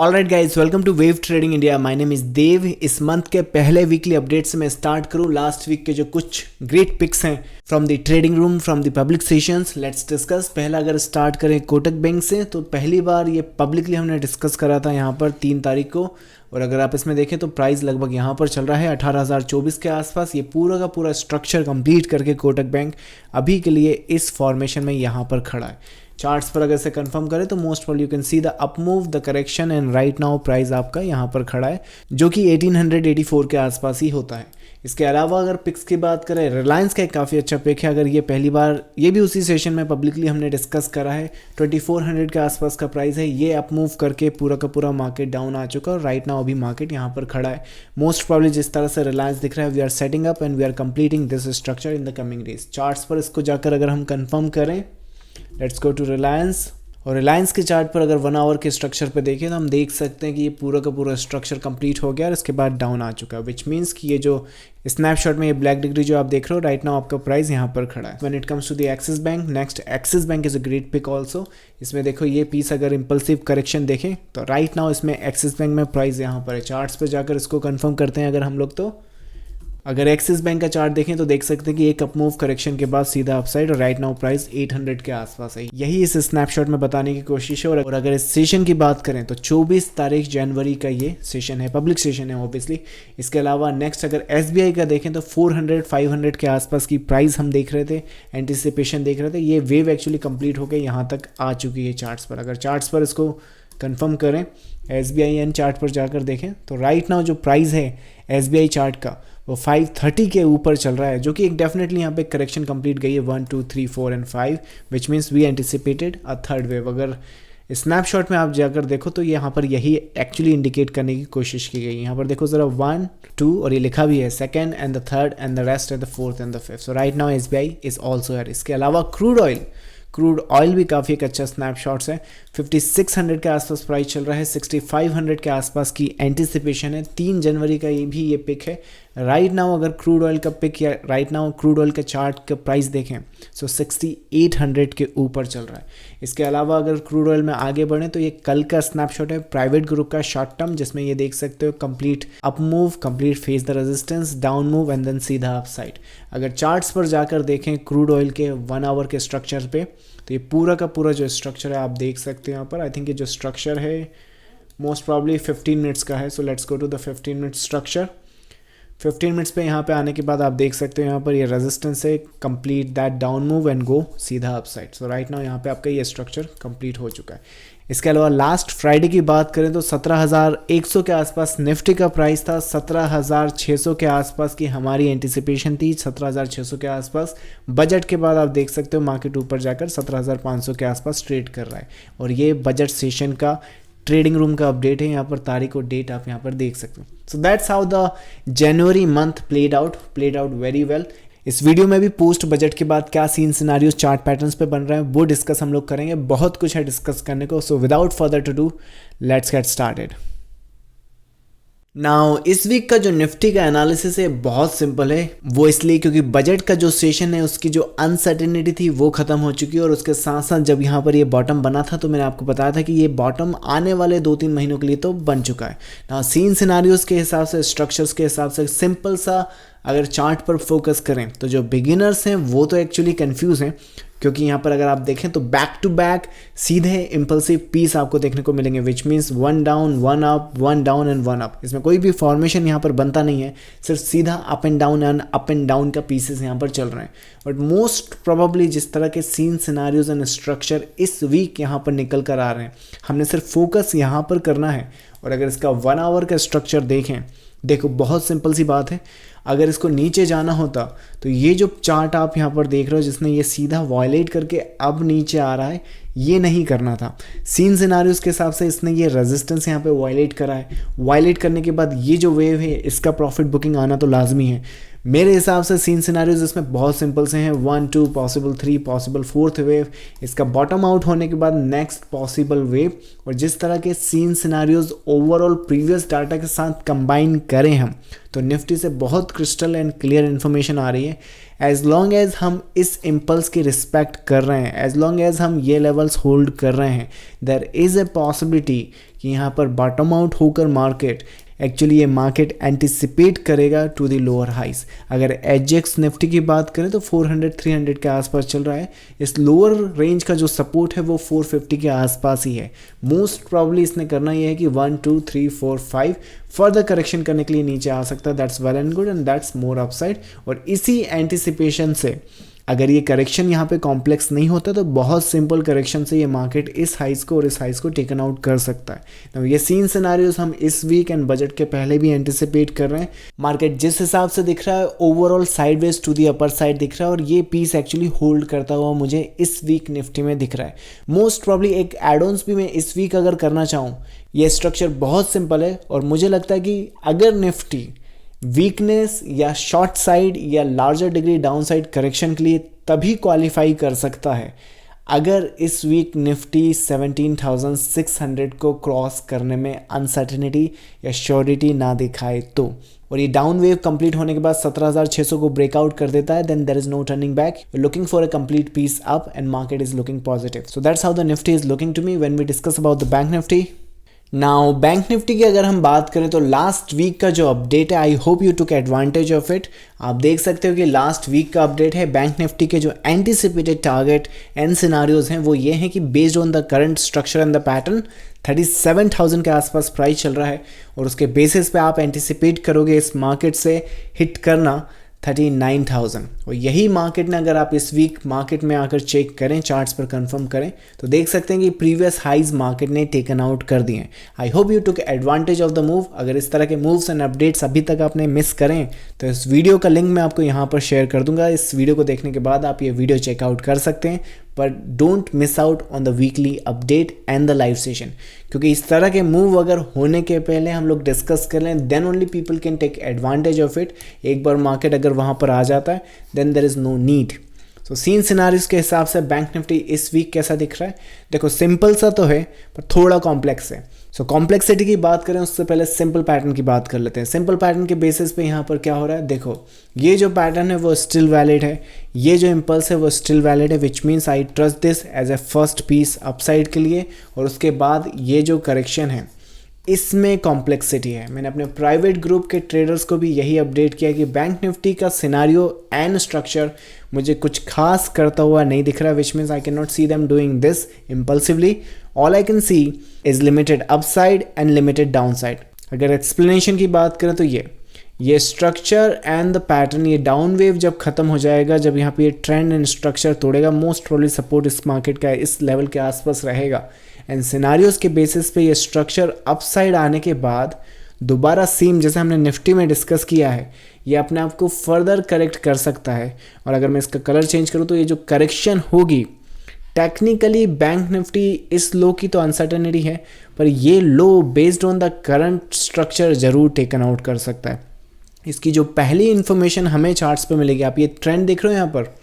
Alright guys, welcome to wave trading India. My name is Dev. इस month के पहले weekly update से मैं स्टार्ट करूं लास्ट वीक के जो कुछ ग्रेट पिक्स हैं from the trading room, from the public sessions. Let's discuss. पहला अगर स्टार्ट करें कोटक बैंक से, तो पहली बार ये पब्लिकली हमने डिस्कस करा था यहाँ पर 3 तारीख को, और अगर आप इसमें देखें तो प्राइस लगभग यहाँ पर चल रहा है 18,024 के आसपास। ये पूरा का पूरा स्ट्रक्चर कंप्लीट करके कोटक बैंक अभी के लिए इस फॉर्मेशन में यहाँ पर खड़ा है। चार्ट्स पर अगर से कंफर्म करें तो most probably you can see the up move, the correction, and right now price आपका यहाँ पर खड़ा है जो कि 1884 के आसपास ही होता है। इसके अलावा अगर पिक्स की बात करें, रिलायंस का एक काफ़ी अच्छा पिक है। अगर ये पहली बार, ये भी उसी सेशन में पब्लिकली हमने डिस्कस करा है, 2400 के आसपास का प्राइस है। ये अप मूव करके पूरा का पूरा मार्केट डाउन आ चुका है और राइट नाउ अभी मार्केट यहाँ पर खड़ा है। मोस्ट प्रॉब्ली जिस तरह से रिलायंस दिख रहा है, we are setting up and we are completing this structure in the coming days. Charts पर इसको जाकर अगर हम कंफर्म करें, लेट्स गो टू रिलायंस, और रिलायंस के चार्ट पर अगर 1 आवर के स्ट्रक्चर पे देखें तो हम देख सकते हैं कि ये पूरा का पूरा स्ट्रक्चर कंप्लीट हो गया और इसके बाद डाउन आ चुका है, विच मीन्स कि ये जो स्नैपशॉट में ये ब्लैक डिग्री जो आप देख रहे हो राइट नाउ आपका प्राइस यहाँ पर खड़ा है। When it comes to the Axis bank, next Axis bank is a great pick also. इसमें देखो ये पीस अगर इंपल्सिव करेक्शन देखें तो राइट नाउ इसमें एक्सिस बैंक में प्राइस यहाँ पर है। चार्ट्स पर जाकर इसको कन्फर्म करते हैं अगर हम लोग, तो अगर एक्सिस बैंक का चार्ट देखें तो देख सकते हैं कि एक अप मूव करेक्शन के बाद सीधा अपसाइड और राइट नाउ प्राइस 800 के आसपास है। यही इस स्नैपशॉट में बताने की कोशिश है। और अगर इस सेशन की बात करें तो 24 तारीख जनवरी का ये सेशन है, पब्लिक सेशन है ऑब्वियसली। इसके अलावा नेक्स्ट अगर SBI का देखें तो 400-500 के आसपास की प्राइस हम देख रहे थे, एंटिसिपेशन देख रहे थे। ये वेव एक्चुअली कंप्लीट होकर यहाँ तक आ चुकी है चार्ट्स पर। अगर चार्ट्स पर इसको कंफर्म करें, SBI एन चार्ट पर जाकर देखें तो राइट नाउ जो प्राइस है SBI चार्ट का वो 530 के ऊपर चल रहा है, जो कि एक डेफिनेटली यहाँ पे करेक्शन कंप्लीट गई है 1, 2, 3, 4 and 5, which means we anticipated a third wave. अगर स्नैपशॉट में आप जाकर देखो तो यहाँ पर यही एक्चुअली इंडिकेट करने की कोशिश की गई है। यहाँ पर देखो जरा 1, 2 और ये लिखा भी है second and the third and the rest and the fourth and the fifth. So right now SBI is also है। इसके अलावा क्रूड ऑयल भी काफ़ी एक अच्छा स्नैपशॉट्स है। 5600 के आसपास प्राइस चल रहा है, 6500 के आसपास की एंटिसिपेशन है। 3 जनवरी का ये भी ये पिक है। राइट नाउ अगर क्रूड ऑयल का पिक या राइट नाउ क्रूड ऑयल का चार्ट का प्राइस देखें सो 6800 के ऊपर चल रहा है। इसके अलावा अगर क्रूड ऑयल में आगे बढ़ें तो ये कल का स्नैपशॉट है प्राइवेट ग्रुप का शॉर्ट टर्म, जिसमें ये देख सकते हो complete up move, complete face the resistance, down move and then सीधा अप साइड। अगर चार्ट्स पर जाकर देखें क्रूड ऑयल के 1 आवर के स्ट्रक्चर पे तो ये पूरा का पूरा जो स्ट्रक्चर है आप देख सकते हैं यहाँ पर। आई थिंक ये जो स्ट्रक्चर है मोस्ट प्रॉब्ली 15 मिनट्स का है। So let's go to the 15 minute structure. 15 minutes पे यहाँ पे आने के बाद आप देख सकते हो यहाँ पर ये रेजिस्टेंस है, complete that down move and go सीधा अपसाइड। सो राइट नाउ यहाँ पे आपका ये स्ट्रक्चर कंप्लीट हो चुका है। इसके अलावा लास्ट फ्राइडे की बात करें तो 17,100 के आसपास निफ्टी का प्राइस था, 17,600 के आसपास की हमारी एंटिसिपेशन थी, 17,600 के आसपास। बजट के बाद आप देख सकते हो मार्केट ऊपर जाकर 17,500 के आसपास ट्रेड कर रहा है, और ये बजट सेशन का ट्रेडिंग रूम का अपडेट है। यहाँ पर तारीख और डेट आप यहाँ पर देख सकते हो। सो that's how the January month played out very well. इस वीडियो में भी पोस्ट बजट के बाद क्या सीन सिनारियोस चार्ट पैटर्न्स पे बन रहे हैं वो डिस्कस हम लोग करेंगे। बहुत कुछ है डिस्कस करने को। So without further to do let's get started. Now इस वीक का जो निफ्टी का एनालिसिस है बहुत सिंपल है, वो इसलिए क्योंकि बजट का जो सेशन है उसकी जो अनसर्टेनिटी थी वो खत्म हो चुकी है, और उसके साथ साथ जब यहाँ पर ये बॉटम बना था तो मैंने आपको बताया था कि ये बॉटम आने वाले 2-3 महीनों के लिए तो बन चुका है। नाउ सीन सिनारियोस के हिसाब से, स्ट्रक्चर्स के हिसाब से सिंपल सा अगर चार्ट पर फोकस करें तो जो बिगिनर्स हैं वो तो एक्चुअली कंफ्यूज हैं, क्योंकि यहाँ पर अगर आप देखें तो बैक टू बैक सीधे इंपल्सिव पीस आपको देखने को मिलेंगे, which means 1 down 1 up 1 down and 1 up. इसमें कोई भी फॉर्मेशन यहाँ पर बनता नहीं है, सिर्फ सीधा अप एंड डाउन का पीसेस यहाँ पर चल रहे हैं। बट मोस्ट प्रोबेबली जिस तरह के सीन सिनारियोज एंड स्ट्रक्चर इस वीक यहाँ पर निकल कर आ रहे हैं, हमने सिर्फ फोकस यहाँ पर करना है। और अगर इसका 1 आवर का स्ट्रक्चर देखें, देखो बहुत सिंपल सी बात है, अगर इसको नीचे जाना होता तो ये जो चार्ट आप यहाँ पर देख रहे हो जिसने ये सीधा वायलेट करके अब नीचे आ रहा है, ये नहीं करना था। सीन सिनारियोस के हिसाब से इसने ये रेजिस्टेंस यहाँ पे वायलेट करा है। वायलेट करने के बाद ये जो वेव है इसका प्रॉफिट बुकिंग आना तो लाजमी है, मेरे हिसाब से सीन सिनारियोज इसमें बहुत सिंपल से हैं, 1 2 पॉसिबल 3 पॉसिबल 4th वेव, इसका बॉटम आउट होने के बाद नेक्स्ट पॉसिबल वेव। और जिस तरह के scene scenarios overall previous data के साथ कंबाइन करें हम, तो निफ्टी से बहुत क्रिस्टल एंड क्लियर इन्फॉर्मेशन आ रही है। एज लॉन्ग एज हम इस इम्पल्स की रिस्पेक्ट कर रहे हैं, एज लॉन्ग एज हम ये लेवल्स होल्ड कर रहे हैं, देयर इज़ ए पॉसिबिलिटी कि यहाँ पर बॉटम आउट होकर मार्केट एक्चुअली ये मार्केट एंटिसिपेट करेगा टू द लोअर हाइज। अगर एचजेएक्स निफ्टी की बात करें तो 400-300 के आसपास चल रहा है। इस लोअर रेंज का जो सपोर्ट है वो 450 के आसपास ही है। मोस्ट प्रॉब्ली इसने करना ये है कि 1 2 3 4 5 फर्दर करेक्शन करने के लिए नीचे आ सकता है। That's well and good and that's more upside. और इसी एंटिसिपेशन से अगर ये करेक्शन यहाँ पे कॉम्प्लेक्स नहीं होता तो बहुत सिंपल करेक्शन से ये मार्केट इस हाइस को और इस हाइस को टेकन आउट कर सकता है। तो ये सीन सिनारियोज हम इस वीक एंड बजट के पहले भी एंटिसिपेट कर रहे हैं। मार्केट जिस हिसाब से दिख रहा है overall sideways to the upper side दिख रहा है और ये पीस एक्चुअली होल्ड करता हुआ मुझे इस वीक निफ्टी में दिख रहा है। मोस्ट प्रॉब्ली एक एड-ऑन्स भी मैं इस वीक अगर करना चाहूँ, ये स्ट्रक्चर बहुत सिंपल है और मुझे लगता है कि अगर निफ्टी वीकनेस या शॉर्ट साइड या larger degree down side correction के लिए तभी क्वालिफाई कर सकता है अगर इस वीक निफ्टी 17,600 को क्रॉस करने में अनसर्टेनिटी या श्योरिटी ना दिखाए तो। और ये डाउन वेव कंप्लीट होने के बाद 17,600 को ब्रेकआउट कर देता है, then there is no turning back. You looking for a complete piece up and market is looking positive. So that's how the Nifty is looking to me when we discuss about the bank Nifty. Now bank Nifty की अगर हम बात करें तो last week का जो update है, I hope you took advantage of it. आप देख सकते हो कि लास्ट वीक का अपडेट है। बैंक निफ्टी के जो एंटिसिपेटेड टारगेट एंड सिनारियोज हैं वो ये हैं कि based on the current structure and the pattern 37,000 के आसपास प्राइस चल रहा है और उसके बेसिस पे आप एंटिसिपेट करोगे इस मार्केट से हिट करना 39,000। और यही मार्केट ने अगर आप इस वीक मार्केट में आकर चेक करें, चार्ट्स पर कंफर्म करें, तो देख सकते हैं कि प्रीवियस हाइज मार्केट ने टेकन आउट कर दिए। I hope you took advantage of the move. अगर इस तरह के मूव्स एंड अपडेट्स अभी तक आपने मिस करें तो इस वीडियो का लिंक मैं आपको यहाँ पर शेयर कर दूंगा। इस वीडियो को देखने के बाद आप ये वीडियो चेकआउट कर सकते हैं, but don't miss out on the weekly update and the live session, क्योंकि इस तरह के मूव अगर होने के पहले हम लोग डिस्कस कर लें then only people can take advantage of it. एक बार मार्केट अगर वहाँ पर आ जाता है then there is no need. So scene scenarios के हिसाब से बैंक निफ्टी इस वीक कैसा दिख रहा है, देखो सिंपल सा तो है पर थोड़ा कॉम्प्लेक्स है। सो कॉम्प्लेक्सिटी की बात करें उससे पहले सिंपल पैटर्न की बात कर लेते हैं। सिंपल पैटर्न के बेसिस पे यहाँ पर क्या हो रहा है, देखो ये जो पैटर्न है वो स्टिल वैलिड है, ये जो इम्पल्स है वो स्टिल वैलिड है, which means I trust this as a first piece upside के लिए। और उसके बाद ये जो करेक्शन है इसमें कॉम्प्लेक्सिटी है। मैंने अपने प्राइवेट ग्रुप के ट्रेडर्स को भी यही अपडेट किया कि बैंक निफ्टी का सिनारियो एंड स्ट्रक्चर मुझे कुछ खास करता हुआ नहीं दिख रहा, which means I can not see them doing this impulsively. All I can see is limited upside and limited downside. अगर एक्सप्लेनेशन की बात करें तो ये स्ट्रक्चर एंड द पैटर्न, ये डाउन वेव जब खत्म हो जाएगा, जब यहाँ पे ये ट्रेंड एंड स्ट्रक्चर तोड़ेगा, मोस्ट प्रोबेबली सपोर्ट इस मार्केट का इस लेवल के आसपास रहेगा। एंड सिनारियोज के बेसिस पे ये स्ट्रक्चर अपसाइड आने के बाद दोबारा सेम जैसे हमने निफ्टी में डिस्कस किया है, ये अपने आप को फर्दर करेक्ट कर सकता है। और अगर मैं इसका कलर चेंज करूँ तो ये जो करेक्शन होगी टेक्निकली बैंक निफ्टी इस लो की तो अनसर्टेनिटी है, पर ये low based on the current structure जरूर टेकन आउट कर सकता है। इसकी जो पहली इन्फॉर्मेशन हमें चार्ट्स पे मिलेगी, आप ये ट्रेंड देख रहे हो यहाँ पर,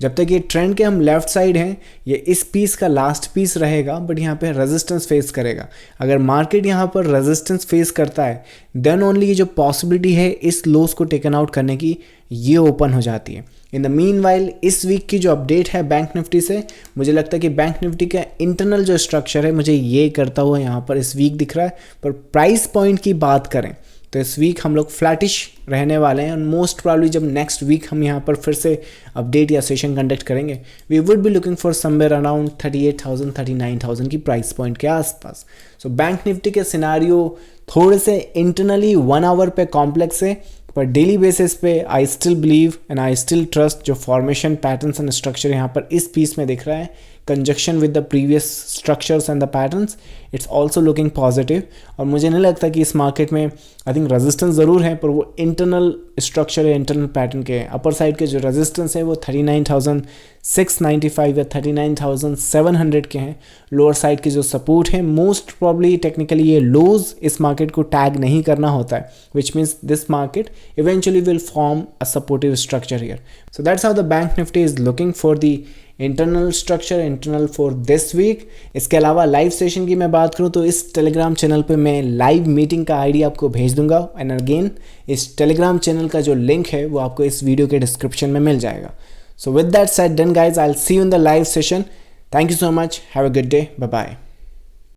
जब तक ये ट्रेंड के हम लेफ्ट साइड हैं ये इस पीस का लास्ट पीस रहेगा, बट यहाँ पे रेजिस्टेंस फेस करेगा। अगर मार्केट यहाँ पर रेजिस्टेंस फेस करता है देन ओनली ये जो पॉसिबिलिटी है इस लोस को टेकन आउट करने की ये ओपन हो जाती है। इन द मीन वाइल इस वीक की जो अपडेट है बैंक निफ्टी से, मुझे लगता है कि बैंक निफ्टी का इंटरनल जो स्ट्रक्चर है मुझे ये करता हुआ यहाँ पर इस वीक दिख रहा है। पर प्राइस पॉइंट की बात करें तो इस वीक हम लोग फ्लैटिश रहने वाले हैं। और मोस्ट प्रॉब्ली जब नेक्स्ट वीक हम यहाँ पर फिर से अपडेट या सेशन कंडक्ट करेंगे, we would be looking for somewhere around 38,000 39,000 की प्राइस पॉइंट के आसपास। सो बैंक निफ्टी के सिनारियो थोड़े से इंटरनली 1 आवर पे कॉम्प्लेक्स है, पर डेली बेसिस पे I still believe and I still trust जो फॉर्मेशन पैटर्न्स एंड स्ट्रक्चर यहाँ पर इस पीस में दिख रहा है conjunction with the previous structures and the patterns, it's also looking positive. और मुझे नहीं लगता कि इस मार्केट में आई थिंक रेजिस्टेंस ज़रूर है, पर वो इंटरनल स्ट्रक्चर या इंटरनल पैटर्न के अपर साइड के जो रेजिस्टेंस है वो 39,695 या 39,700 के हैं. लोअर साइड के जो सपोर्ट है मोस्ट प्रॉब्ली टेक्निकली ये लोज इस मार्केट को टैग नहीं करना होता है, which means this market eventually will form a supportive structure here. So that's how the bank Nifty is looking for the internal structure, internal for this week. इसके अलावा live session की मैं बात करूं तो इस टेलीग्राम चैनल पे मैं लाइव मीटिंग का आईडी आपको भेज दूंगा. एंड अगेन इस टेलीग्राम चैनल का जो लिंक है वो आपको इस वीडियो के डिस्क्रिप्शन में मिल जाएगा. So with that said then guys, I will see you in the live session. Thank you so much. Have a good day. Bye bye.